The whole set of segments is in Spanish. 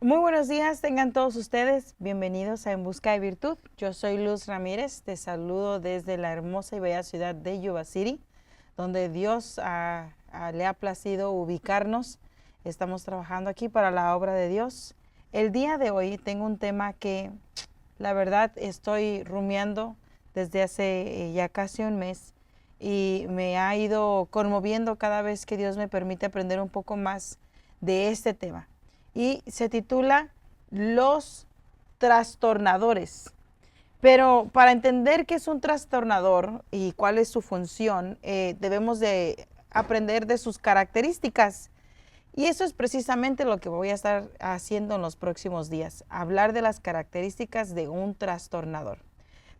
Muy buenos días, tengan todos ustedes bienvenidos a En Busca de Virtud. Yo soy Luz Ramírez, te saludo desde la hermosa y bella ciudad de Yuba City, donde Dios le ha placido ubicarnos. Estamos trabajando aquí para la obra de Dios. El día de hoy tengo un tema que la verdad estoy rumiando desde hace ya casi un mes y me ha ido conmoviendo cada vez que Dios me permite aprender un poco más de este tema y se titula Los trastornadores. Pero para entender qué es un trastornador y cuál es su función, debemos de aprender de sus características. Y eso es precisamente lo que voy a estar haciendo en los próximos días, hablar de las características de un trastornador.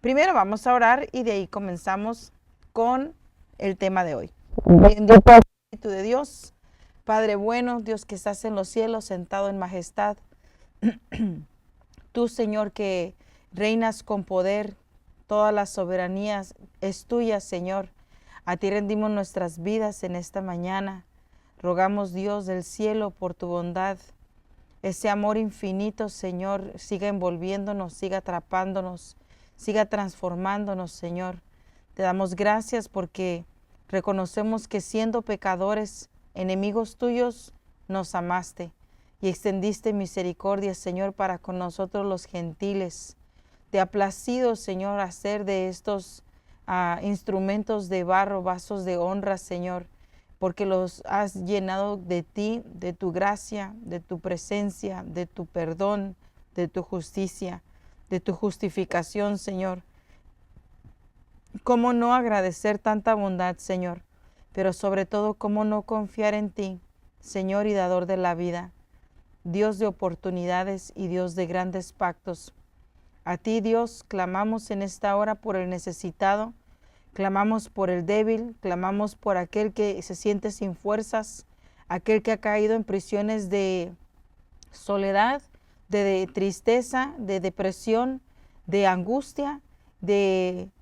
Primero vamos a orar y de ahí comenzamos con el tema de hoy. Bendito Espíritu de Dios, Padre bueno, Dios que estás en los cielos, sentado en majestad. Tú, Señor, que reinas con poder, todas las soberanías es tuya, Señor. A ti rendimos nuestras vidas en esta mañana. Rogamos, Dios del cielo, por tu bondad. Ese amor infinito, Señor, siga envolviéndonos, siga atrapándonos, siga transformándonos, Señor. Te damos gracias porque reconocemos que siendo pecadores, enemigos tuyos, nos amaste y extendiste misericordia, Señor, para con nosotros los gentiles. Te ha placido, Señor, hacer de estos instrumentos de barro, vasos de honra, Señor, porque los has llenado de ti, de tu gracia, de tu presencia, de tu perdón, de tu justicia, de tu justificación, Señor. ¿Cómo no agradecer tanta bondad, Señor? Pero sobre todo, ¿cómo no confiar en ti, Señor y dador de la vida, Dios de oportunidades y Dios de grandes pactos? A ti, Dios, clamamos en esta hora por el necesitado, clamamos por el débil, clamamos por aquel que se siente sin fuerzas, aquel que ha caído en prisiones de soledad, de tristeza, de depresión, de angustia, de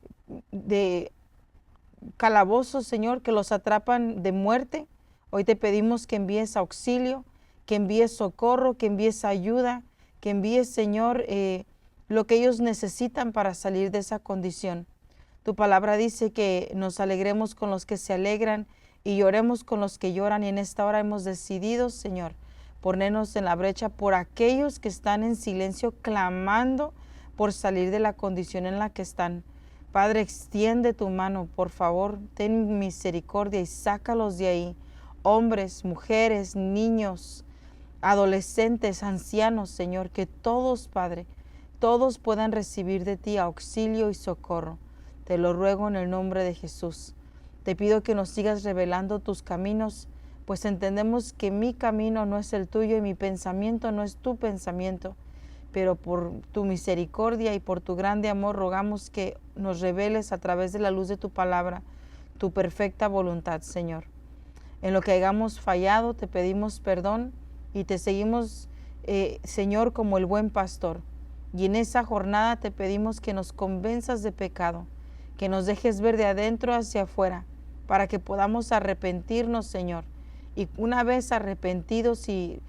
calabozos, Señor, que los atrapan de muerte. Hoy te pedimos que envíes auxilio, que envíes socorro, que envíes ayuda, que envíes, Señor, lo que ellos necesitan para salir de esa condición. Tu palabra dice que nos alegremos con los que se alegran y lloremos con los que lloran. Y en esta hora hemos decidido, Señor, ponernos en la brecha por aquellos que están en silencio clamando por salir de la condición en la que están. Padre, extiende tu mano, por favor, ten misericordia y sácalos de ahí. Hombres, mujeres, niños, adolescentes, ancianos, Señor, que todos, Padre, todos puedan recibir de ti auxilio y socorro. Te lo ruego en el nombre de Jesús. Te pido que nos sigas revelando tus caminos, pues entendemos que mi camino no es el tuyo y mi pensamiento no es tu pensamiento. Pero por tu misericordia y por tu grande amor rogamos que nos reveles a través de la luz de tu palabra tu perfecta voluntad, Señor. En lo que hayamos fallado, te pedimos perdón y te seguimos, Señor, como el buen pastor. Y en esa jornada te pedimos que nos convenzas de pecado, que nos dejes ver de adentro hacia afuera, para que podamos arrepentirnos, Señor. Y una vez arrepentidos y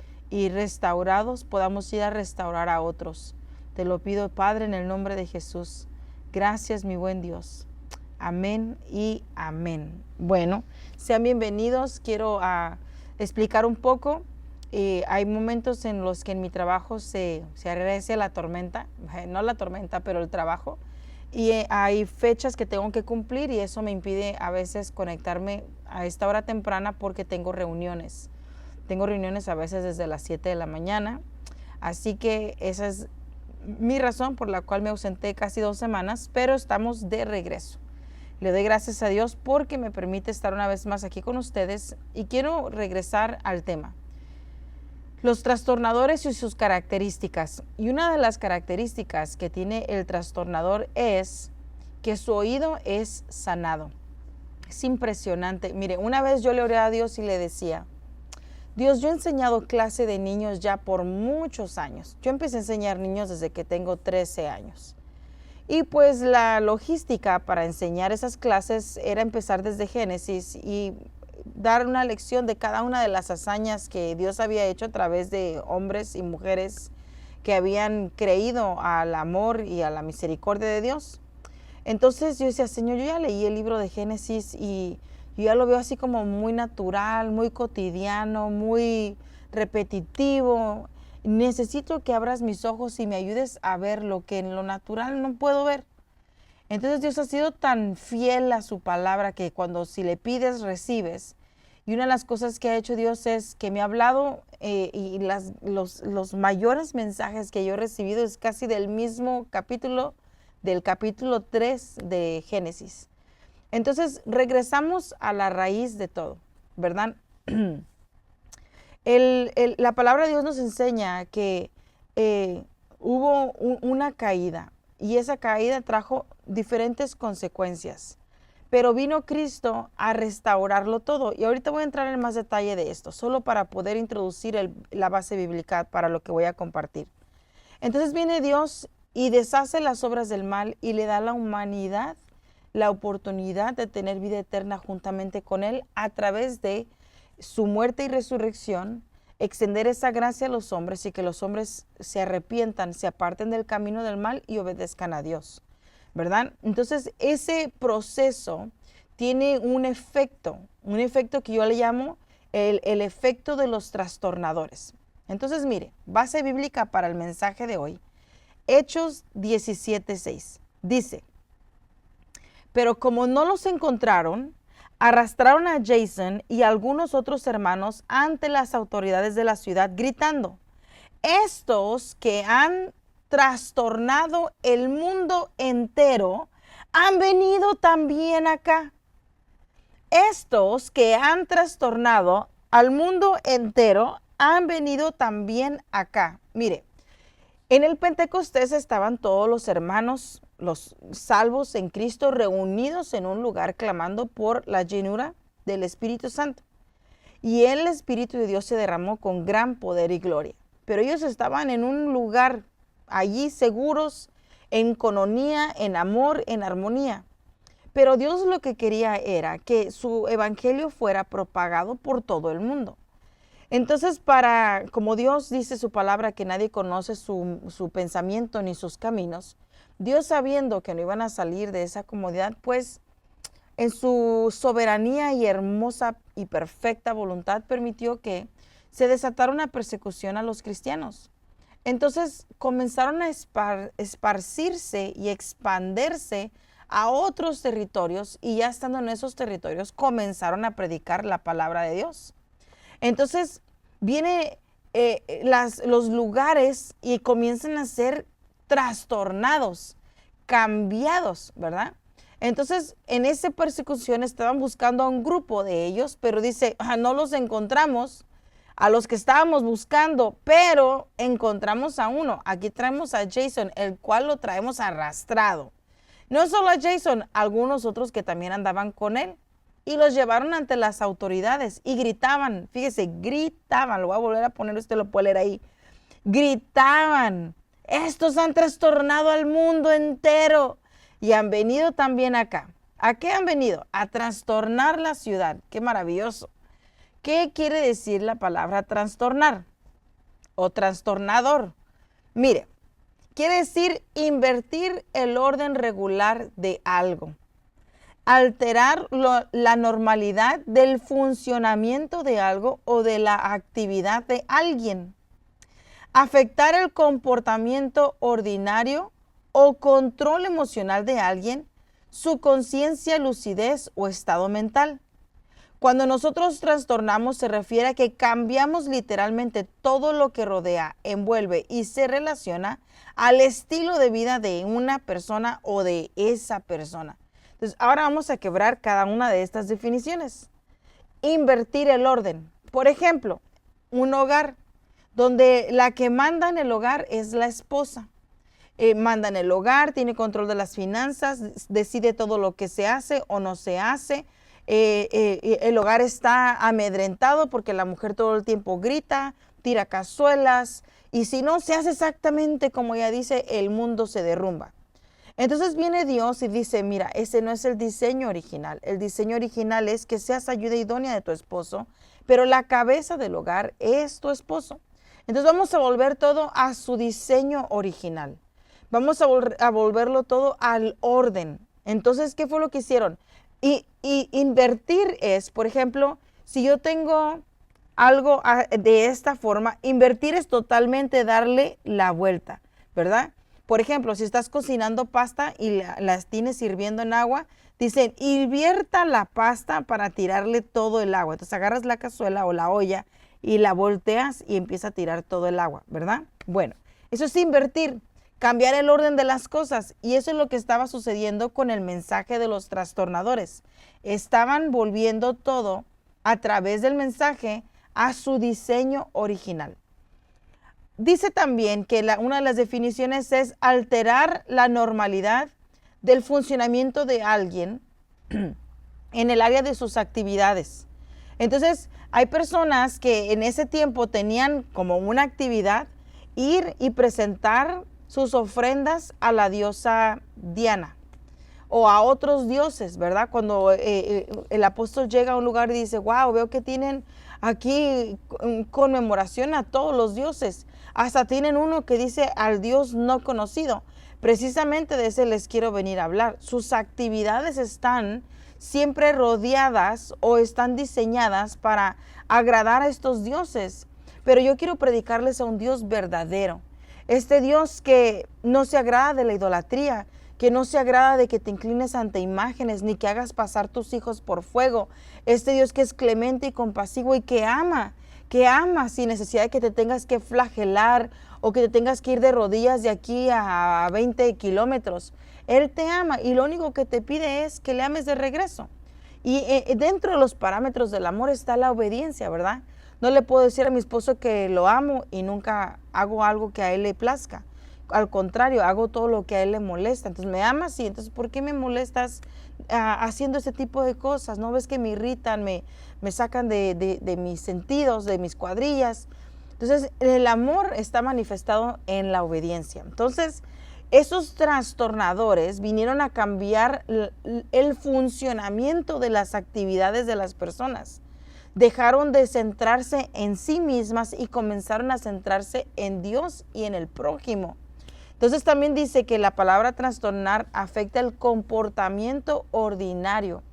restaurados, podamos ir a restaurar a otros. Te lo pido, Padre, en el nombre de Jesús. Gracias, mi buen Dios. Amén y amén. Bueno, sean bienvenidos. Quiero explicar un poco. Hay momentos en los que en mi trabajo se arrecia la tormenta, no la tormenta, pero el trabajo. Y hay fechas que tengo que cumplir y eso me impide a veces conectarme a esta hora temprana porque tengo reuniones. Tengo reuniones a veces desde las 7 de la mañana. Así que esa es mi razón por la cual me ausenté casi 2 semanas, pero estamos de regreso. Le doy gracias a Dios porque me permite estar una vez más aquí con ustedes y quiero regresar al tema. Los trastornadores y sus características. Y una de las características que tiene el trastornador es que su oído es sanado. Es impresionante. Mire, una vez yo le oré a Dios y le decía, Dios, yo he enseñado clase de niños ya por muchos años. Yo empecé a enseñar niños desde que tengo 13 años. Y pues la logística para enseñar esas clases era empezar desde Génesis y dar una lección de cada una de las hazañas que Dios había hecho a través de hombres y mujeres que habían creído al amor y a la misericordia de Dios. Entonces yo decía, Señor, yo ya leí el libro de Génesis y yo ya lo veo así como muy natural, muy cotidiano, muy repetitivo. Necesito que abras mis ojos y me ayudes a ver lo que en lo natural no puedo ver. Entonces Dios ha sido tan fiel a su palabra que cuando si le pides, recibes. Y una de las cosas que ha hecho Dios es que me ha hablado y los mayores mensajes que yo he recibido es casi del mismo capítulo, del capítulo 3 de Génesis. Entonces regresamos a la raíz de todo, ¿verdad? La palabra de Dios nos enseña que hubo una caída y esa caída trajo diferentes consecuencias. Pero vino Cristo a restaurarlo todo. Y ahorita voy a entrar en más detalle de esto, solo para poder introducir la base bíblica para lo que voy a compartir. Entonces viene Dios y deshace las obras del mal y le da a la humanidad la oportunidad de tener vida eterna juntamente con Él a través de su muerte y resurrección, extender esa gracia a los hombres y que los hombres se arrepientan, se aparten del camino del mal y obedezcan a Dios, ¿verdad? Entonces ese proceso tiene un efecto que yo le llamo el efecto de los trastornadores. Entonces mire, base bíblica para el mensaje de hoy, Hechos 17:6, dice, pero como no los encontraron, arrastraron a Jason y a algunos otros hermanos ante las autoridades de la ciudad gritando, estos que han trastornado el mundo entero han venido también acá. Estos que han trastornado al mundo entero han venido también acá. Mire, en el Pentecostés estaban todos los hermanos, los salvos en Cristo, reunidos en un lugar clamando por la llenura del Espíritu Santo. Y el Espíritu de Dios se derramó con gran poder y gloria. Pero ellos estaban en un lugar allí seguros, en coinonía, en amor, en armonía. Pero Dios lo que quería era que su evangelio fuera propagado por todo el mundo. Entonces, como Dios dice su palabra que nadie conoce su pensamiento ni sus caminos, Dios sabiendo que no iban a salir de esa comodidad, pues en su soberanía y hermosa y perfecta voluntad permitió que se desatara una persecución a los cristianos. Entonces comenzaron a esparcirse y expandirse a otros territorios y ya estando en esos territorios comenzaron a predicar la palabra de Dios. Entonces vienen los lugares y comienzan a ser trastornados, cambiados, ¿verdad? Entonces en esa persecución estaban buscando a un grupo de ellos, pero dice, no los encontramos a los que estábamos buscando, pero encontramos a uno. Aquí traemos a Jason, el cual lo traemos arrastrado. No solo a Jason, algunos otros que también andaban con él. Y los llevaron ante las autoridades y gritaban, fíjese, gritaban, lo voy a volver a poner, usted lo puede leer ahí. Gritaban, estos han trastornado al mundo entero y han venido también acá. ¿A qué han venido? A trastornar la ciudad. Qué maravilloso. ¿Qué quiere decir la palabra trastornar o trastornador? Mire, quiere decir invertir el orden regular de algo. Alterar la normalidad del funcionamiento de algo o de la actividad de alguien. Afectar el comportamiento ordinario o control emocional de alguien, su conciencia, lucidez o estado mental. Cuando nosotros trastornamos se refiere a que cambiamos literalmente todo lo que rodea, envuelve y se relaciona al estilo de vida de una persona o de esa persona. Entonces, ahora vamos a quebrar cada una de estas definiciones. Invertir el orden. Por ejemplo, un hogar donde la que manda en el hogar es la esposa. Manda en el hogar, tiene control de las finanzas, decide todo lo que se hace o no se hace. El hogar está amedrentado porque la mujer todo el tiempo grita, tira cazuelas y si no se hace exactamente como ella dice, el mundo se derrumba. Entonces viene Dios y dice, mira, ese no es el diseño original. El diseño original es que seas ayuda idónea de tu esposo, pero la cabeza del hogar es tu esposo. Entonces vamos a volver todo a su diseño original. Vamos a volverlo todo al orden. Entonces, ¿qué fue lo que hicieron? Y invertir es, por ejemplo, si yo tengo algo de esta forma, invertir es totalmente darle la vuelta, ¿verdad? Por ejemplo, si estás cocinando pasta y las tienes hirviendo en agua, dicen, invierta la pasta para tirarle todo el agua. Entonces agarras la cazuela o la olla y la volteas y empieza a tirar todo el agua, ¿verdad? Bueno, eso es invertir, cambiar el orden de las cosas. Y eso es lo que estaba sucediendo con el mensaje de los trastornadores. Estaban volviendo todo a través del mensaje a su diseño original. Dice también que una de las definiciones es alterar la normalidad del funcionamiento de alguien en el área de sus actividades. Entonces, hay personas que en ese tiempo tenían como una actividad ir y presentar sus ofrendas a la diosa Diana o a otros dioses, ¿verdad? Cuando el apóstol llega a un lugar y dice, wow, veo que tienen aquí conmemoración a todos los dioses. Hasta tienen uno que dice al Dios no conocido. Precisamente de ese les quiero venir a hablar. Sus actividades están siempre rodeadas o están diseñadas para agradar a estos dioses. Pero yo quiero predicarles a un Dios verdadero. Este Dios que no se agrada de la idolatría, que no se agrada de que te inclines ante imágenes, ni que hagas pasar tus hijos por fuego. Este Dios que es clemente y compasivo y que ama sin necesidad de que te tengas que flagelar o que te tengas que ir de rodillas de aquí a 20 kilómetros. Él te ama y lo único que te pide es que le ames de regreso. Y dentro de los parámetros del amor está la obediencia, ¿verdad? No le puedo decir a mi esposo que lo amo y nunca hago algo que a él le plazca. Al contrario, hago todo lo que a él le molesta. Entonces me amas, sí. Entonces, ¿por qué me molestas haciendo ese tipo de cosas? ¿No ves que me irritan, me sacan de mis sentidos, de mis cuadrillas? Entonces, el amor está manifestado en la obediencia. Entonces, esos trastornadores vinieron a cambiar el funcionamiento de las actividades de las personas. Dejaron de centrarse en sí mismas y comenzaron a centrarse en Dios y en el prójimo. Entonces también dice que la palabra trastornar afecta el comportamiento ordinario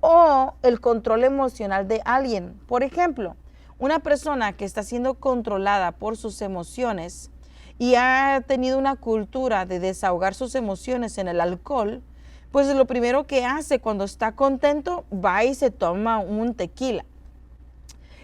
o el control emocional de alguien. Por ejemplo, una persona que está siendo controlada por sus emociones y ha tenido una cultura de desahogar sus emociones en el alcohol, pues lo primero que hace cuando está contento, va y se toma un tequila.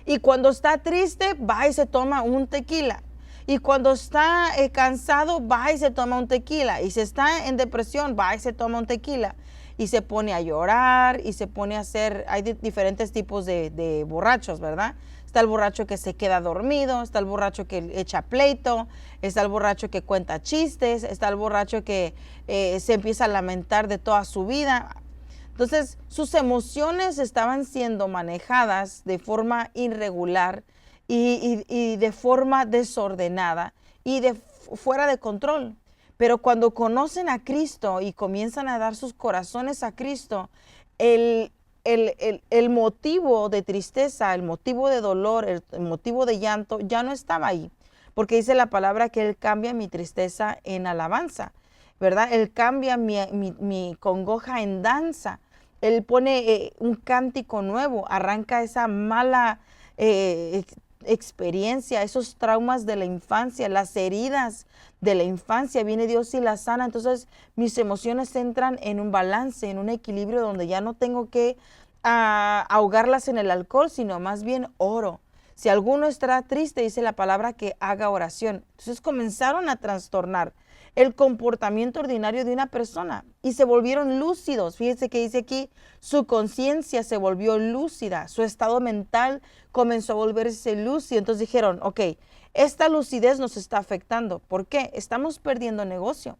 Y cuando está triste, va y se toma un tequila. Y cuando está cansado, va y se toma un tequila. Y si está en depresión, va y se toma un tequila. Y se pone a llorar y se pone a hacer, hay diferentes tipos de borrachos, ¿verdad? Está el borracho que se queda dormido, está el borracho que echa pleito, está el borracho que cuenta chistes, está el borracho que se empieza a lamentar de toda su vida. Entonces, sus emociones estaban siendo manejadas de forma irregular y de forma desordenada y fuera de control. Pero cuando conocen a Cristo y comienzan a dar sus corazones a Cristo, el motivo de tristeza, el motivo de dolor, el motivo de llanto ya no estaba ahí. Porque dice la palabra que Él cambia mi tristeza en alabanza, ¿verdad? Él cambia mi congoja en danza. Él pone un cántico nuevo, arranca esa mala experiencia, esos traumas de la infancia, las heridas de la infancia, viene Dios y las sana. Entonces mis emociones entran en un balance, en un equilibrio donde ya no tengo que ahogarlas en el alcohol, sino más bien oro. Si alguno estará triste, dice la palabra que haga oración. Entonces comenzaron a trastornar el comportamiento ordinario de una persona y se volvieron lúcidos. Fíjense que dice aquí, su conciencia se volvió lúcida, su estado mental comenzó a volverse lúcido. Entonces dijeron, ok, esta lucidez nos está afectando. ¿Por qué? Estamos perdiendo negocio.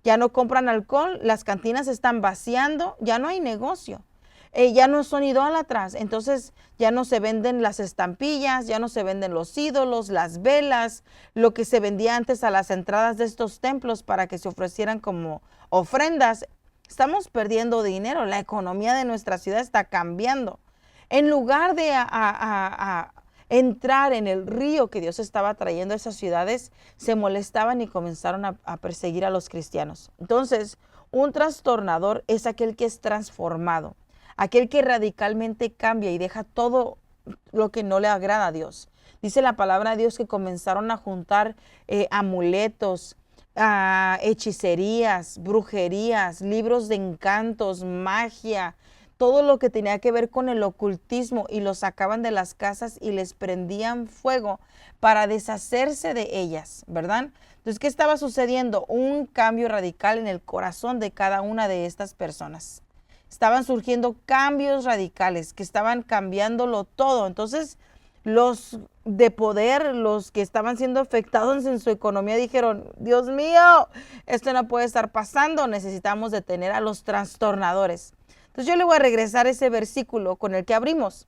Ya no compran alcohol, las cantinas están vaciando, ya no hay negocio. ya no son idólatras. Entonces ya no se venden las estampillas, ya no se venden los ídolos, las velas, lo que se vendía antes a las entradas de estos templos para que se ofrecieran como ofrendas. Estamos perdiendo dinero, la economía de nuestra ciudad está cambiando. En lugar de entrar en el río que Dios estaba trayendo a esas ciudades, se molestaban y comenzaron a perseguir a los cristianos. Entonces, un trastornador es aquel que es transformado, aquel que radicalmente cambia y deja todo lo que no le agrada a Dios. Dice la palabra de Dios que comenzaron a juntar amuletos, hechicerías, brujerías, libros de encantos, magia, todo lo que tenía que ver con el ocultismo, y los sacaban de las casas y les prendían fuego para deshacerse de ellas, ¿verdad? Entonces, ¿qué estaba sucediendo? Un cambio radical en el corazón de cada una de estas personas. Estaban surgiendo cambios radicales que estaban cambiándolo todo. Entonces, los de poder, los que estaban siendo afectados en su economía, dijeron: Dios mío, esto no puede estar pasando, necesitamos detener a los trastornadores. Entonces yo le voy a regresar ese versículo con el que abrimos.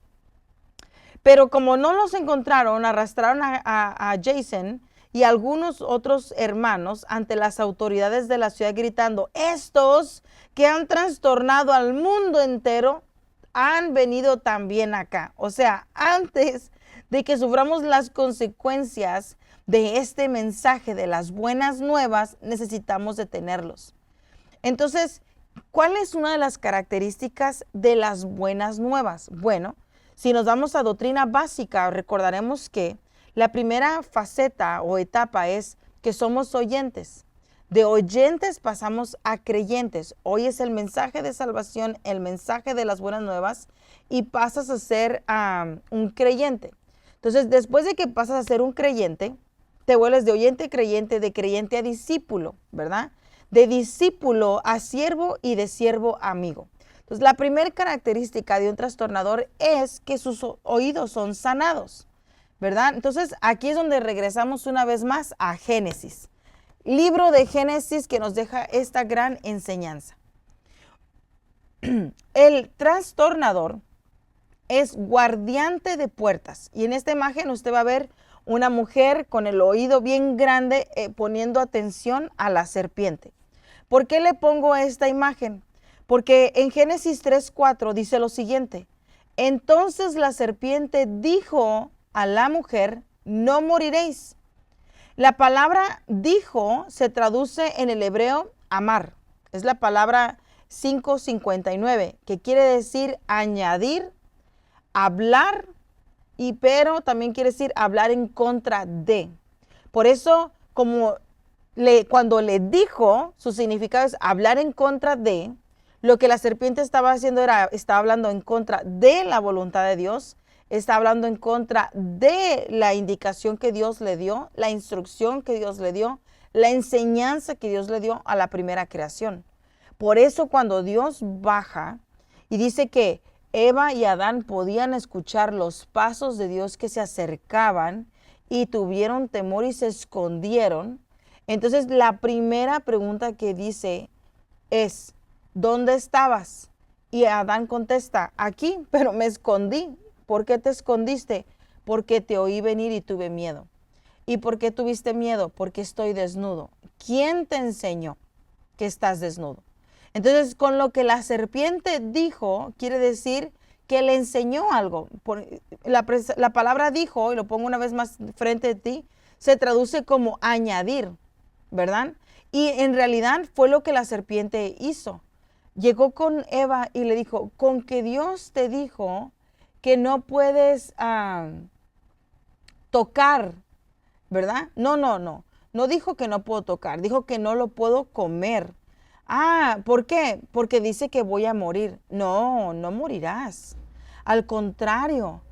Pero como no los encontraron, arrastraron a Jason y algunos otros hermanos ante las autoridades de la ciudad gritando: estos que han trastornado al mundo entero han venido también acá. O sea, antes de que suframos las consecuencias de este mensaje de las buenas nuevas, necesitamos detenerlos. Entonces, ¿cuál es una de las características de las buenas nuevas? Bueno, si nos vamos a doctrina básica, recordaremos que la primera faceta o etapa es que somos oyentes. De oyentes pasamos a creyentes. Oyes el mensaje de salvación, el mensaje de las buenas nuevas, y pasas a ser un creyente. Entonces, después de que pasas a ser un creyente, te vuelves de oyente a creyente, de creyente a discípulo, ¿verdad? De discípulo a siervo y de siervo a amigo. Entonces, la primera característica de un trastornador es que sus oídos son sanados, ¿verdad? Entonces, aquí es donde regresamos una vez más a Génesis. Libro de Génesis que nos deja esta gran enseñanza. El trastornador es guardiante de puertas. Y en esta imagen usted va a ver una mujer con el oído bien grande poniendo atención a la serpiente. ¿Por qué le pongo esta imagen? Porque en Génesis 3:4 dice lo siguiente: entonces la serpiente dijo a la mujer: no moriréis. La palabra dijo se traduce en el hebreo amar. Es la palabra 5:59, que quiere decir añadir, hablar, pero también quiere decir hablar en contra de. Por eso, cuando le dijo, su significado es hablar en contra de. Lo que la serpiente estaba haciendo estaba hablando en contra de la voluntad de Dios, está hablando en contra de la indicación que Dios le dio, la instrucción que Dios le dio, la enseñanza que Dios le dio a la primera creación. Por eso cuando Dios baja y dice que Eva y Adán podían escuchar los pasos de Dios que se acercaban y tuvieron temor y se escondieron, entonces la primera pregunta que dice es: ¿dónde estabas? Y Adán contesta: aquí, pero me escondí. ¿Por qué te escondiste? Porque te oí venir y tuve miedo. ¿Y por qué tuviste miedo? Porque estoy desnudo. ¿Quién te enseñó que estás desnudo? Entonces, con lo que la serpiente dijo, quiere decir que le enseñó algo. La palabra dijo, y lo pongo una vez más frente de ti, se traduce como añadir, ¿verdad? Y en realidad fue lo que la serpiente hizo. Llegó con Eva y le dijo: con que Dios te dijo que no puedes tocar, ¿verdad? No dijo que no puedo tocar, dijo que no lo puedo comer. ¿Por qué? Porque dice que voy a morir. No morirás. Al contrario,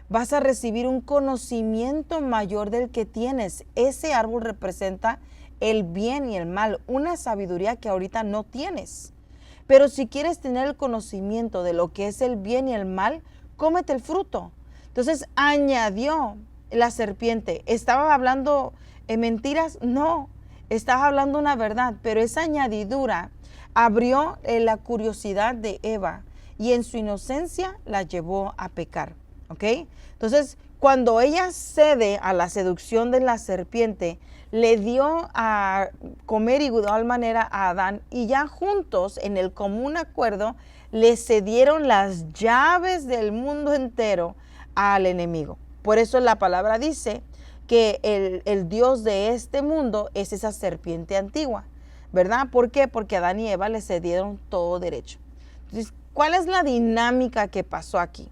vas a recibir un conocimiento mayor del que tienes. Ese árbol representa el bien y el mal, una sabiduría que ahorita no tienes. Pero si quieres tener el conocimiento de lo que es el bien y el mal, cómete el fruto. Entonces añadió la serpiente. ¿Estaba hablando mentiras? No, estaba hablando una verdad, pero esa añadidura abrió la curiosidad de Eva. y en su inocencia la llevó a pecar. ¿Ok? Entonces, cuando ella cede a la seducción de la serpiente, le dio a comer igual manera a Adán, y ya juntos, en el común acuerdo, le cedieron las llaves del mundo entero al enemigo. Por eso la palabra dice que el Dios de este mundo es esa serpiente antigua, ¿verdad? ¿Por qué? Porque Adán y Eva le cedieron todo derecho. Entonces, ¿cuál es la dinámica que pasó aquí?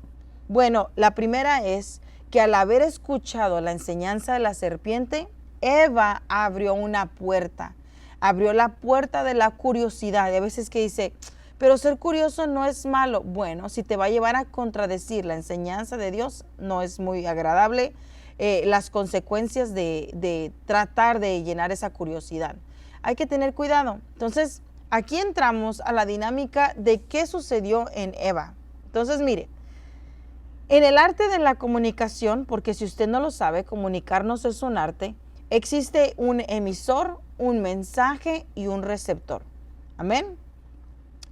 Bueno, la primera es que al haber escuchado la enseñanza de la serpiente, Eva abrió una puerta, abrió la puerta de la curiosidad. Y a veces que dice, pero ser curioso no es malo. Bueno, si te va a llevar a contradecir la enseñanza de Dios, no es muy agradable las consecuencias de tratar de llenar esa curiosidad. Hay que tener cuidado. Entonces, aquí entramos a la dinámica de qué sucedió en Eva. Entonces, mire, en el arte de la comunicación, porque si usted no lo sabe, comunicarnos es un arte, existe un emisor, un mensaje y un receptor. Amén.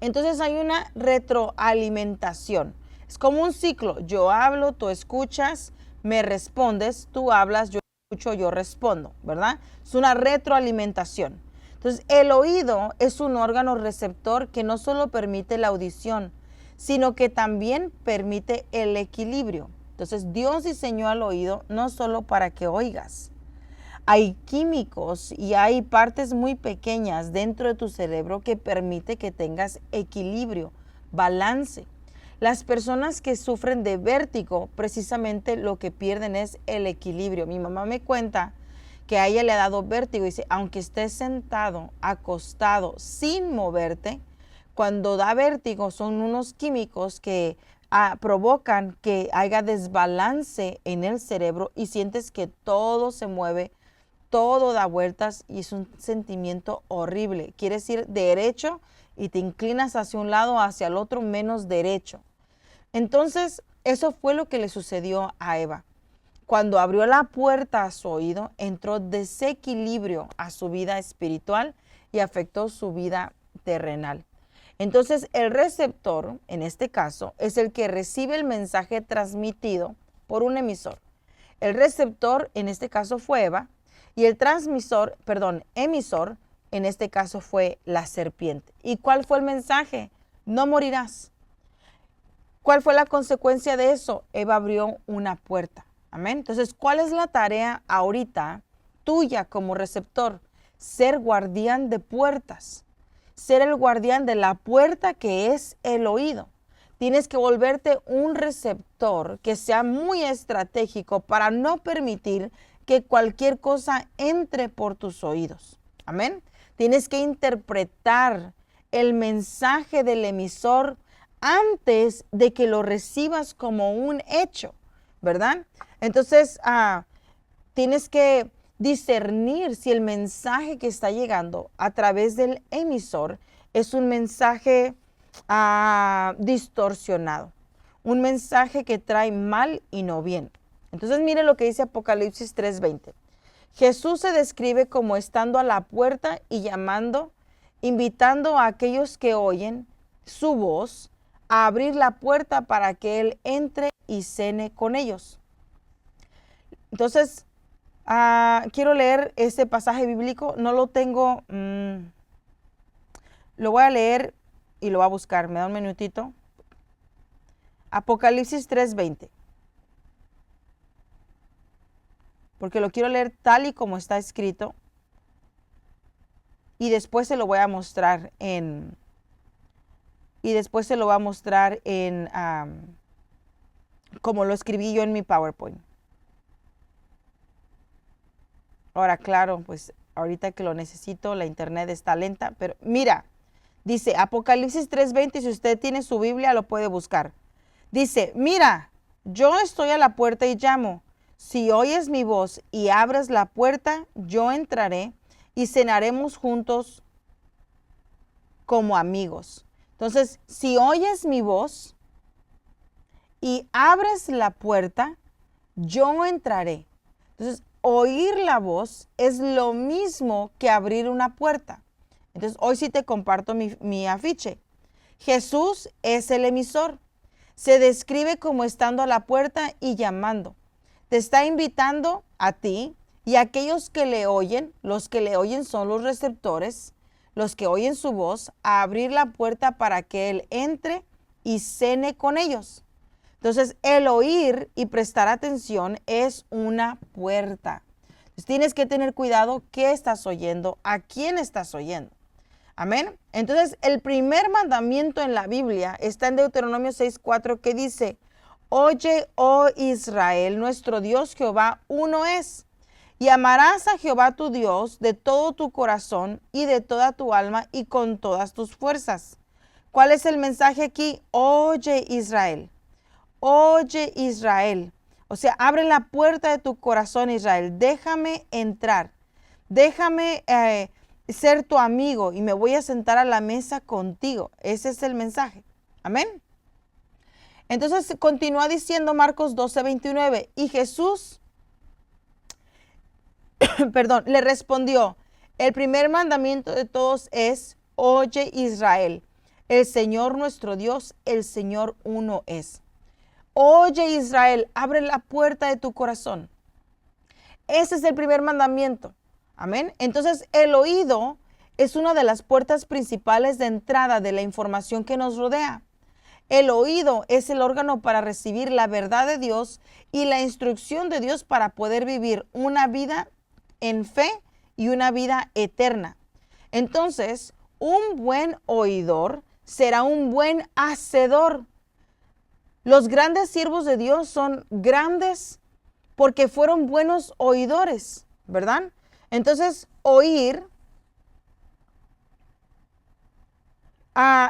Entonces hay una retroalimentación. Es como un ciclo. Yo hablo, tú escuchas, me respondes, tú hablas, yo escucho, yo respondo, ¿verdad? Es una retroalimentación. Entonces el oído es un órgano receptor que no solo permite la audición, sino que también permite el equilibrio. Entonces Dios diseñó al oído no solo para que oigas. Hay químicos y hay partes muy pequeñas dentro de tu cerebro que permite que tengas equilibrio, balance. Las personas que sufren de vértigo, precisamente lo que pierden es el equilibrio. Mi mamá me cuenta que a ella le ha dado vértigo y dice, aunque estés sentado, acostado, sin moverte, cuando da vértigo son unos químicos que provocan que haya desbalance en el cerebro y sientes que todo se mueve, todo da vueltas y es un sentimiento horrible. Quieres ir derecho y te inclinas hacia un lado o hacia el otro menos derecho. Entonces, eso fue lo que le sucedió a Eva. Cuando abrió la puerta a su oído, entró desequilibrio a su vida espiritual y afectó su vida terrenal. Entonces, el receptor, en este caso, es el que recibe el mensaje transmitido por un emisor. El receptor, en este caso, fue Eva, y el emisor, en este caso, fue la serpiente. ¿Y cuál fue el mensaje? No morirás. ¿Cuál fue la consecuencia de eso? Eva abrió una puerta. Amén. Entonces, ¿cuál es la tarea ahorita tuya como receptor? Ser guardián de puertas. Ser el guardián de la puerta que es el oído. Tienes que volverte un receptor que sea muy estratégico para no permitir que cualquier cosa entre por tus oídos. Amén. Tienes que interpretar el mensaje del emisor antes de que lo recibas como un hecho, ¿verdad? Entonces, tienes que discernir si el mensaje que está llegando a través del emisor es un mensaje distorsionado, un mensaje que trae mal y no bien. Entonces, mire lo que dice Apocalipsis 3:20. Jesús se describe como estando a la puerta y llamando, invitando a aquellos que oyen su voz a abrir la puerta para que Él entre y cene con ellos. Entonces, quiero leer ese pasaje bíblico. No lo tengo, lo voy a leer y lo voy a buscar. Me da un minutito. Apocalipsis 3:20. Porque lo quiero leer tal y como está escrito. Y después se lo voy a mostrar como lo escribí yo en mi PowerPoint. Ahora, claro, pues ahorita que lo necesito, la internet está lenta, pero mira, dice Apocalipsis 3:20, si usted tiene su Biblia, lo puede buscar. Dice, mira, yo estoy a la puerta y llamo. Si oyes mi voz y abres la puerta, yo entraré y cenaremos juntos como amigos. Entonces, si oyes mi voz y abres la puerta, yo entraré. Entonces, oír la voz es lo mismo que abrir una puerta. Entonces, hoy sí te comparto mi afiche. Jesús es el emisor. Se describe como estando a la puerta y llamando. Te está invitando a ti y a aquellos que le oyen. Los que le oyen son los receptores, los que oyen su voz, a abrir la puerta para que Él entre y cene con ellos. Entonces, el oír y prestar atención es una puerta. Entonces, tienes que tener cuidado qué estás oyendo, a quién estás oyendo. Amén. Entonces, el primer mandamiento en la Biblia está en Deuteronomio 6:4, que dice: Oye, oh Israel, nuestro Dios Jehová uno es. Y amarás a Jehová tu Dios de todo tu corazón y de toda tu alma y con todas tus fuerzas. ¿Cuál es el mensaje aquí? Oye, Israel. Oye, Israel. O sea, abre la puerta de tu corazón, Israel. Déjame entrar. Déjame ser tu amigo y me voy a sentar a la mesa contigo. Ese es el mensaje. Amén. Entonces continúa diciendo Marcos 12:29. Y Jesús, le respondió: el primer mandamiento de todos es: oye, Israel, el Señor nuestro Dios, el Señor uno es. Oye, Israel, abre la puerta de tu corazón. Ese es el primer mandamiento. Amén. Entonces, el oído es una de las puertas principales de entrada de la información que nos rodea. El oído es el órgano para recibir la verdad de Dios y la instrucción de Dios para poder vivir una vida en fe y una vida eterna. Entonces, un buen oidor será un buen hacedor. Los grandes siervos de Dios son grandes porque fueron buenos oidores, ¿verdad? Entonces, oír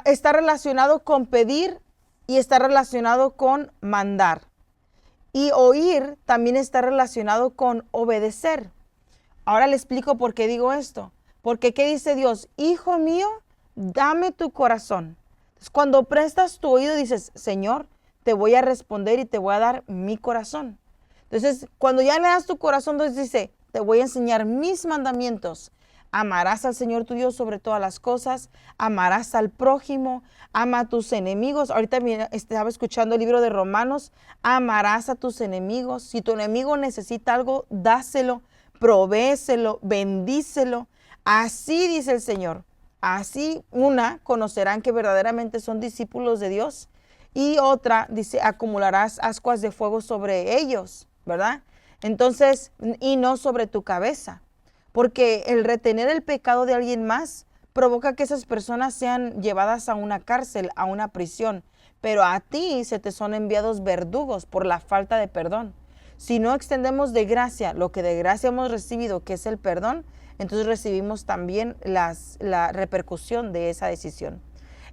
está relacionado con pedir y está relacionado con mandar. Y oír también está relacionado con obedecer. Ahora le explico por qué digo esto. Porque ¿qué dice Dios? Hijo mío, dame tu corazón. Entonces, cuando prestas tu oído dices: Señor, te voy a responder y te voy a dar mi corazón. Entonces, cuando ya le das tu corazón, entonces dice: te voy a enseñar mis mandamientos. Amarás al Señor tu Dios sobre todas las cosas, amarás al prójimo, ama a tus enemigos. Ahorita estaba escuchando el libro de Romanos: amarás a tus enemigos. Si tu enemigo necesita algo, dáselo, provéeselo, bendícelo. Así dice el Señor. Así conocerán que verdaderamente son discípulos de Dios. Y otra dice: acumularás ascuas de fuego sobre ellos, ¿verdad? Entonces, y no sobre tu cabeza. Porque el retener el pecado de alguien más provoca que esas personas sean llevadas a una cárcel, a una prisión. Pero a ti se te son enviados verdugos por la falta de perdón. Si no extendemos de gracia lo que de gracia hemos recibido, que es el perdón, entonces recibimos también la repercusión de esa decisión.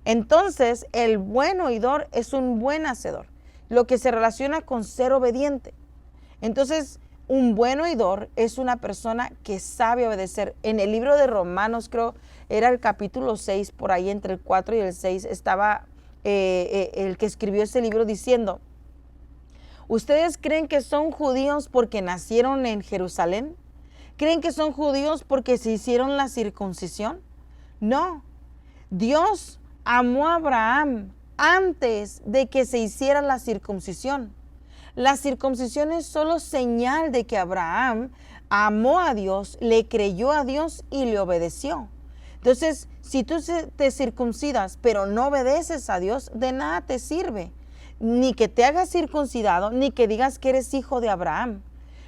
Entonces, el buen oidor es un buen hacedor, lo que se relaciona con ser obediente. Entonces, un buen oidor es una persona que sabe obedecer. En el libro de Romanos, creo, era el capítulo 6, por ahí entre el 4 y el 6, estaba el que escribió ese libro diciendo: ¿ustedes creen que son judíos porque nacieron en Jerusalén? ¿Creen que son judíos porque se hicieron la circuncisión? No. Dios amó a Abraham antes de que se hiciera la circuncisión. La circuncisión es solo señal de que Abraham amó a Dios, le creyó a Dios y le obedeció. Entonces, si tú te circuncidas pero no obedeces a Dios, de nada te sirve. Ni que te hagas circuncidado, ni que digas que eres hijo de Abraham.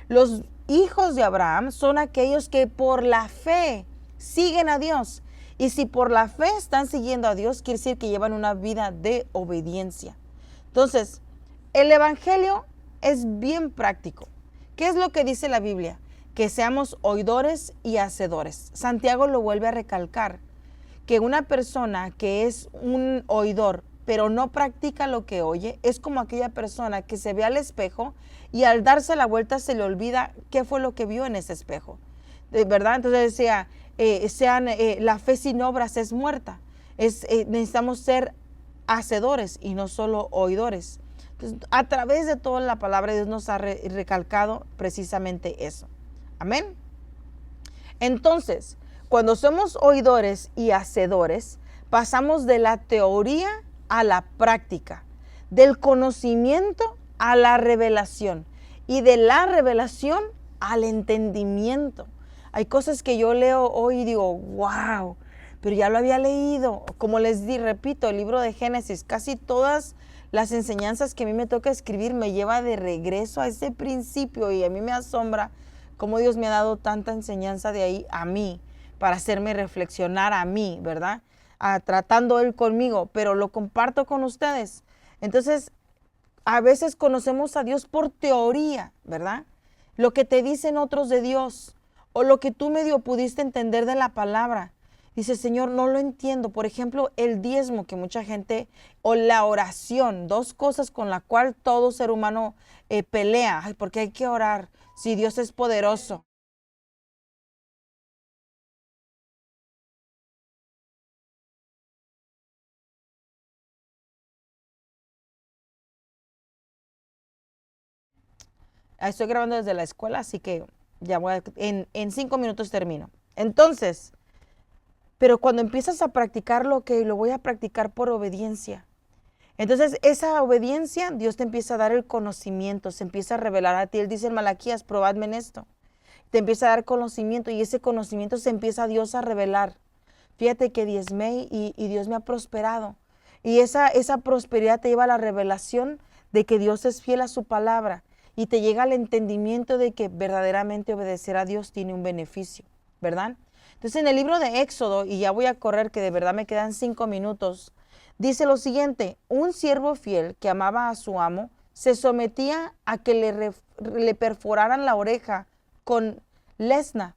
Los hijos de Abraham son aquellos que por la fe siguen a Dios. Y si por la fe están siguiendo a Dios, quiere decir que llevan una vida de obediencia. Entonces, el evangelio es bien práctico. ¿Qué es lo que dice la Biblia? Que seamos oidores y hacedores. Santiago lo vuelve a recalcar, que una persona que es un oidor, pero no practica lo que oye, es como aquella persona que se ve al espejo y al darse la vuelta se le olvida qué fue lo que vio en ese espejo. ¿Verdad? Entonces decía, la fe sin obras es muerta. Necesitamos ser hacedores y no solo oidores. Entonces, a través de toda la palabra de Dios nos ha recalcado precisamente eso. Amén. Entonces, cuando somos oidores y hacedores, Pasamos de la teoría a la práctica, del conocimiento a la revelación y de la revelación al entendimiento. Hay cosas que yo leo hoy y digo, wow, pero ya lo había leído. Como les di, repito, el libro de Génesis, casi todas las enseñanzas que a mí me toca escribir me lleva de regreso a ese principio, y a mí me asombra cómo Dios me ha dado tanta enseñanza de ahí a mí, para hacerme reflexionar a mí, ¿verdad? Tratando Él conmigo, pero lo comparto con ustedes. Entonces, a veces conocemos a Dios por teoría, ¿verdad? Lo que te dicen otros de Dios, o lo que tú medio pudiste entender de la palabra. Dice, Señor, no lo entiendo. Por ejemplo, el diezmo, que mucha gente, o la oración, dos cosas con las cuales todo ser humano pelea. Ay, porque hay que orar si Dios es poderoso. Estoy grabando desde la escuela, así que ya voy en 5 minutos termino. Entonces, pero cuando empiezas a practicar lo que lo voy a practicar por obediencia. Entonces, esa obediencia, Dios te empieza a dar el conocimiento, se empieza a revelar a ti. Él dice en Malaquías, probadme en esto. Te empieza a dar conocimiento, y ese conocimiento se empieza Dios a revelar. Fíjate que diezmé y Dios me ha prosperado. Y esa prosperidad te lleva a la revelación de que Dios es fiel a su palabra, y te llega al entendimiento de que verdaderamente obedecer a Dios tiene un beneficio, ¿verdad? Entonces, en el libro de Éxodo, y ya voy a correr que de verdad me quedan 5 minutos, dice lo siguiente: un siervo fiel que amaba a su amo se sometía a que le perforaran la oreja con lesna,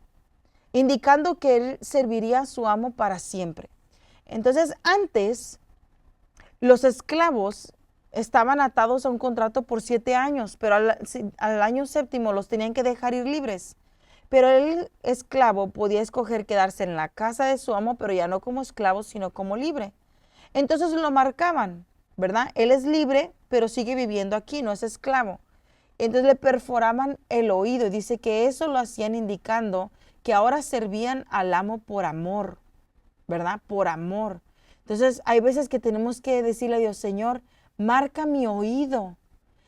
indicando que él serviría a su amo para siempre. Entonces, antes, los esclavos estaban atados a un contrato por 7 años, pero al año séptimo los tenían que dejar ir libres. Pero el esclavo podía escoger quedarse en la casa de su amo, pero ya no como esclavo, sino como libre. Entonces lo marcaban, ¿verdad? Él es libre, pero sigue viviendo aquí, no es esclavo. Entonces le perforaban el oído, y dice que eso lo hacían indicando que ahora servían al amo por amor, ¿verdad? Por amor. Entonces hay veces que tenemos que decirle a Dios, Señor, marca mi oído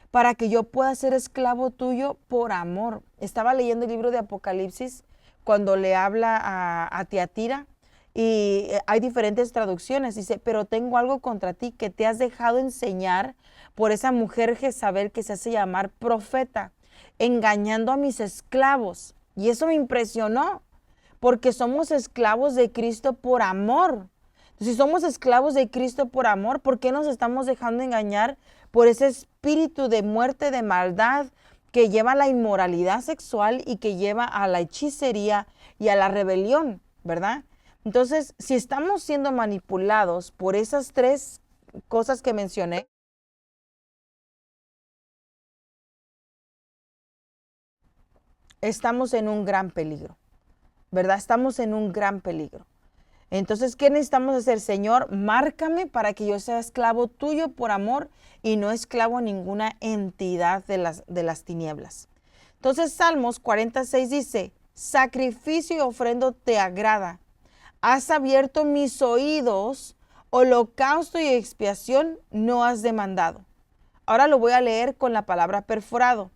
para que yo pueda ser esclavo tuyo por amor. Estaba leyendo el libro de Apocalipsis cuando le habla a Tiatira, y hay diferentes traducciones. Dice, pero tengo algo contra ti, que te has dejado enseñar por esa mujer Jezabel, que se hace llamar profeta, engañando a mis esclavos. Y eso me impresionó, porque somos esclavos de Cristo por amor. Si somos esclavos de Cristo por amor, ¿por qué nos estamos dejando engañar por ese espíritu de muerte, de maldad, que lleva a la inmoralidad sexual y que lleva a la hechicería y a la rebelión, ¿verdad? Entonces, si estamos siendo manipulados por esas 3 cosas que mencioné, estamos en un gran peligro, ¿verdad? Estamos en un gran peligro. Entonces, ¿qué necesitamos hacer? Señor, márcame para que yo sea esclavo tuyo por amor, y no esclavo a ninguna entidad de las tinieblas. Entonces, Salmos 46 dice, sacrificio y ofrenda te agrada. Has abierto mis oídos, holocausto y expiación no has demandado. Ahora lo voy a leer con la palabra perforado.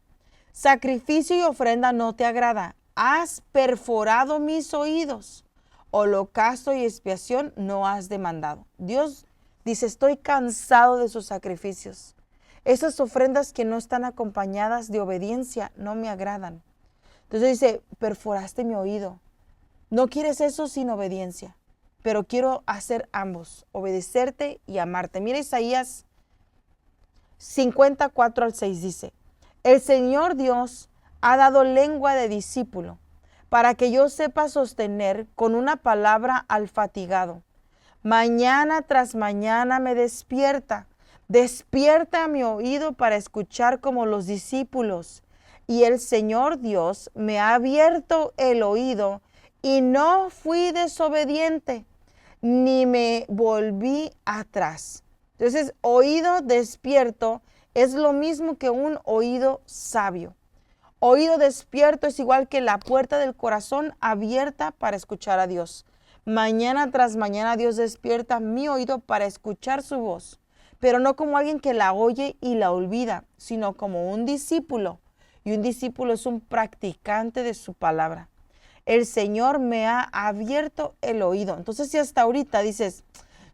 Sacrificio y ofrenda no te agrada. Has perforado mis oídos. Holocausto y expiación no has demandado. Dios dice, estoy cansado de sus sacrificios. Esas ofrendas que no están acompañadas de obediencia no me agradan. Entonces dice, perforaste mi oído. No quieres eso sin obediencia, pero quiero hacer ambos, obedecerte y amarte. Mira Isaías 54:6 dice, el Señor Dios ha dado lengua de discípulo, para que yo sepa sostener con una palabra al fatigado. Mañana tras mañana me despierta mi oído para escuchar como los discípulos. Y el Señor Dios me ha abierto el oído, y no fui desobediente, ni me volví atrás. Entonces, oído despierto es lo mismo que un oído sabio. Oído despierto es igual que la puerta del corazón abierta para escuchar a Dios. Mañana tras mañana Dios despierta mi oído para escuchar su voz, pero no como alguien que la oye y la olvida, sino como un discípulo. Y un discípulo es un practicante de su palabra. El Señor me ha abierto el oído. Entonces, si hasta ahorita dices,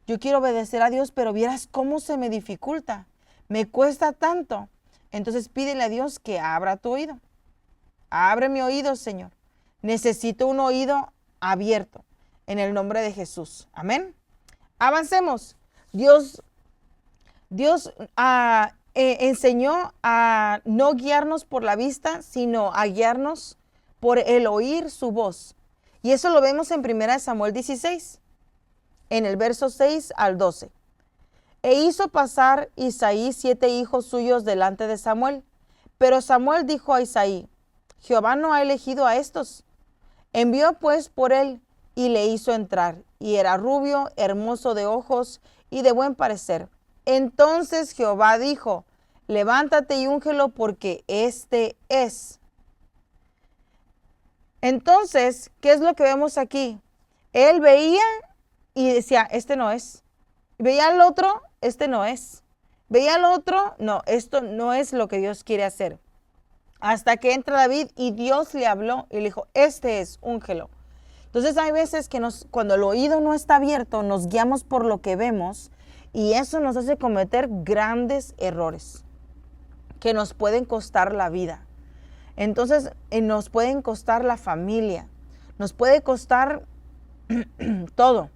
yo quiero obedecer a Dios, pero vieras cómo se me dificulta, me cuesta tanto, entonces pídele a Dios que abra tu oído. Abre mi oído, Señor. Necesito un oído abierto en el nombre de Jesús. Amén. Avancemos. Dios enseñó a no guiarnos por la vista, sino a guiarnos por el oír su voz. Y eso lo vemos en 1 Samuel 16, en el verso 6 al 12. E hizo pasar Isaí 7 hijos suyos delante de Samuel. Pero Samuel dijo a Isaí, Jehová no ha elegido a estos. Envió pues por él y le hizo entrar. Y era rubio, hermoso de ojos y de buen parecer. Entonces Jehová dijo, levántate y úngelo porque este es. Entonces, ¿qué es lo que vemos aquí? Él veía y decía, este no es. Veía al otro, este no es. Veía al otro, no, esto no es lo que Dios quiere hacer. Hasta que entra David y Dios le habló y le dijo, este es, úngelo. Entonces hay veces que cuando el oído no está abierto, nos guiamos por lo que vemos y eso nos hace cometer grandes errores que nos pueden costar la vida. Entonces nos pueden costar la familia, nos puede costar todo.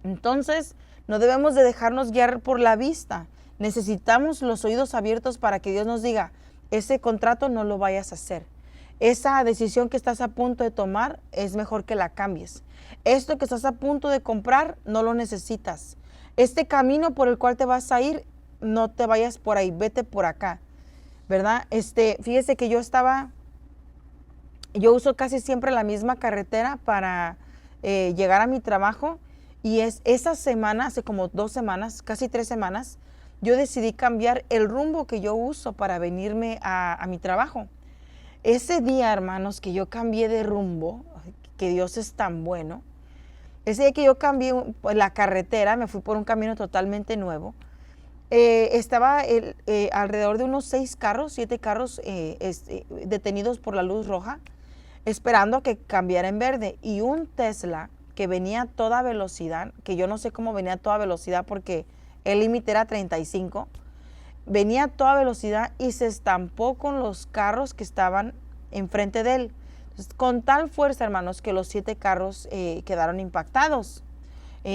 Entonces no debemos de dejarnos guiar por la vista. Necesitamos los oídos abiertos para que Dios nos diga, ese contrato no lo vayas a hacer. Esa decisión que estás a punto de tomar es mejor que la cambies. Esto que estás a punto de comprar no lo necesitas. Este camino por el cual te vas a ir, no te vayas por ahí, vete por acá, ¿verdad? Fíjese que yo uso casi siempre la misma carretera para llegar a mi trabajo y esa semana, hace como 2 semanas, casi 3 semanas, yo decidí cambiar el rumbo que yo uso para venirme a mi trabajo. Ese día, hermanos, que yo cambié de rumbo, que Dios es tan bueno, ese día que yo cambié la carretera, me fui por un camino totalmente nuevo, estaba alrededor de unos 7 carros detenidos por la luz roja, esperando a que cambiara en verde. Y un Tesla que venía a toda velocidad, que yo no sé cómo venía a toda velocidad porque el límite era 35, venía a toda velocidad y se estampó con los carros que estaban enfrente de él. Entonces, con tal fuerza, hermanos, que los 7 carros quedaron impactados.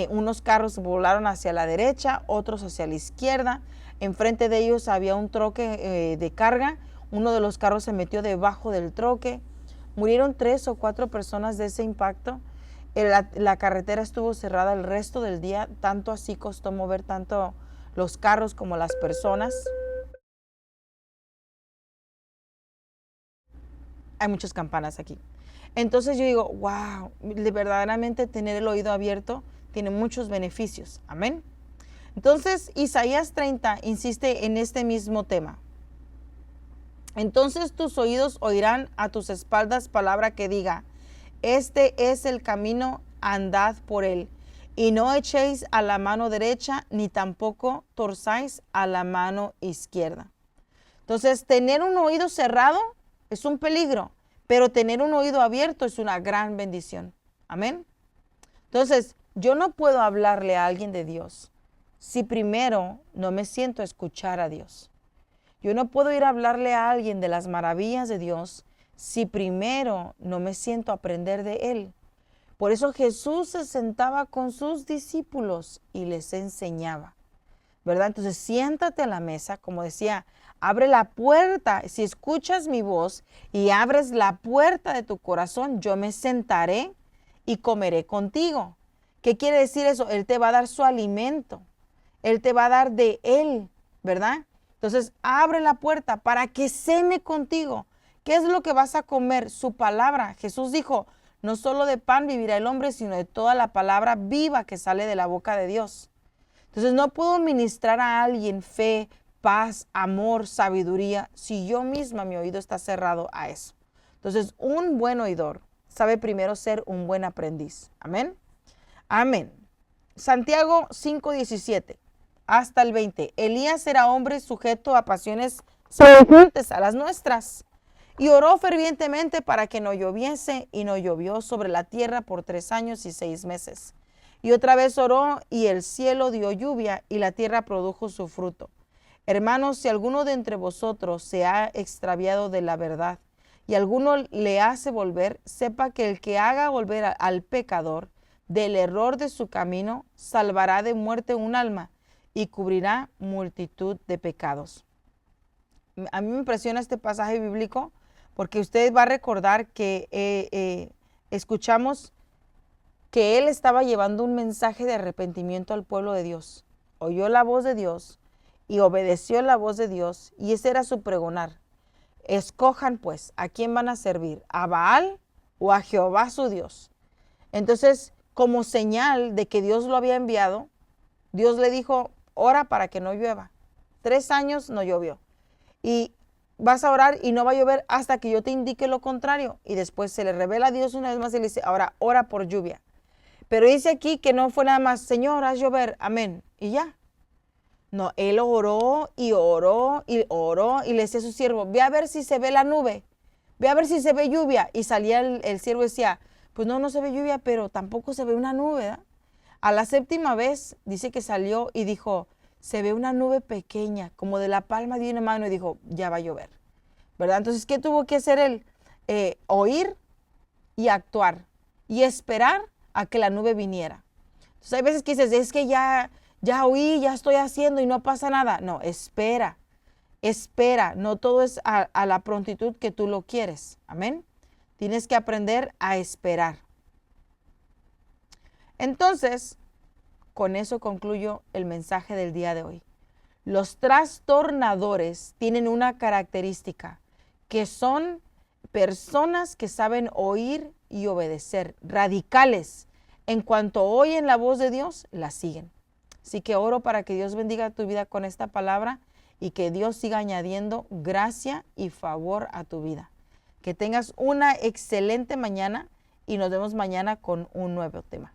Unos carros volaron hacia la derecha, otros hacia la izquierda. Enfrente de ellos había un troque de carga. Uno de los carros se metió debajo del troque. Murieron 3 o 4 personas de ese impacto. La carretera estuvo cerrada el resto del día. Tanto así costó mover tanto los carros como las personas. Hay muchas campanas aquí. Entonces yo digo, wow, verdaderamente tener el oído abierto tiene muchos beneficios. Amén. Entonces, Isaías 30 insiste en este mismo tema. Entonces tus oídos oirán a tus espaldas palabra que diga, este es el camino, andad por él. Y no echéis a la mano derecha, ni tampoco torzáis a la mano izquierda. Entonces, tener un oído cerrado es un peligro, pero tener un oído abierto es una gran bendición. Amén. Entonces, yo no puedo hablarle a alguien de Dios si primero no me siento a escuchar a Dios. Yo no puedo ir a hablarle a alguien de las maravillas de Dios si primero no me siento a aprender de Él. Por eso Jesús se sentaba con sus discípulos y les enseñaba, ¿verdad? Entonces siéntate a la mesa, como decía, abre la puerta. Si escuchas mi voz y abres la puerta de tu corazón, yo me sentaré y comeré contigo. ¿Qué quiere decir eso? Él te va a dar su alimento. Él te va a dar de Él, ¿verdad? Entonces abre la puerta para que cene contigo. ¿Qué es lo que vas a comer? Su palabra. Jesús dijo, no solo de pan vivirá el hombre, sino de toda la palabra viva que sale de la boca de Dios. Entonces no puedo ministrar a alguien fe, paz, amor, sabiduría, si yo misma mi oído está cerrado a eso. Entonces un buen oidor sabe primero ser un buen aprendiz. Amén. Amén. Santiago 5:17 hasta el 20. Elías era hombre sujeto a pasiones semejantes a las nuestras y oró fervientemente para que no lloviese, y no llovió sobre la tierra por 3 años y 6 meses. Y otra vez oró, y el cielo dio lluvia, y la tierra produjo su fruto. Hermanos, si alguno de entre vosotros se ha extraviado de la verdad, y alguno le hace volver, sepa que el que haga volver al pecador del error de su camino, salvará de muerte un alma y cubrirá multitud de pecados. A mí me impresiona este pasaje bíblico porque usted va a recordar que escuchamos que él estaba llevando un mensaje de arrepentimiento al pueblo de Dios. Oyó la voz de Dios y obedeció la voz de Dios, y ese era su pregonar. Escojan pues a quién van a servir, a Baal o a Jehová su Dios. Entonces, como señal de que Dios lo había enviado, Dios le dijo, ora para que no llueva. 3 años no llovió. Y vas a orar y no va a llover hasta que yo te indique lo contrario. Y después se le revela a Dios una vez más y le dice, ahora ora por lluvia. Pero dice aquí que no fue nada más, Señor, haz llover, amén, y ya. No, él oró y oró y oró y le decía a su siervo, ve a ver si se ve la nube, ve a ver si se ve lluvia. Y salía el siervo y decía, pues no se ve lluvia, pero tampoco se ve una nube, ¿verdad? A la 7ª vez dice que salió y dijo, se ve una nube pequeña, como de la palma de una mano, y dijo, ya va a llover, ¿verdad? Entonces, ¿qué tuvo que hacer él? Oír y actuar y esperar a que la nube viniera. Entonces, hay veces que dices, es que ya oí, ya estoy haciendo y no pasa nada. No, espera, no todo es a la prontitud que tú lo quieres, amén. Tienes que aprender a esperar. Entonces, con eso concluyo el mensaje del día de hoy. Los trastornadores tienen una característica, que son personas que saben oír y obedecer, radicales. En cuanto oyen la voz de Dios, la siguen. Así que oro para que Dios bendiga tu vida con esta palabra y que Dios siga añadiendo gracia y favor a tu vida. Que tengas una excelente mañana y nos vemos mañana con un nuevo tema.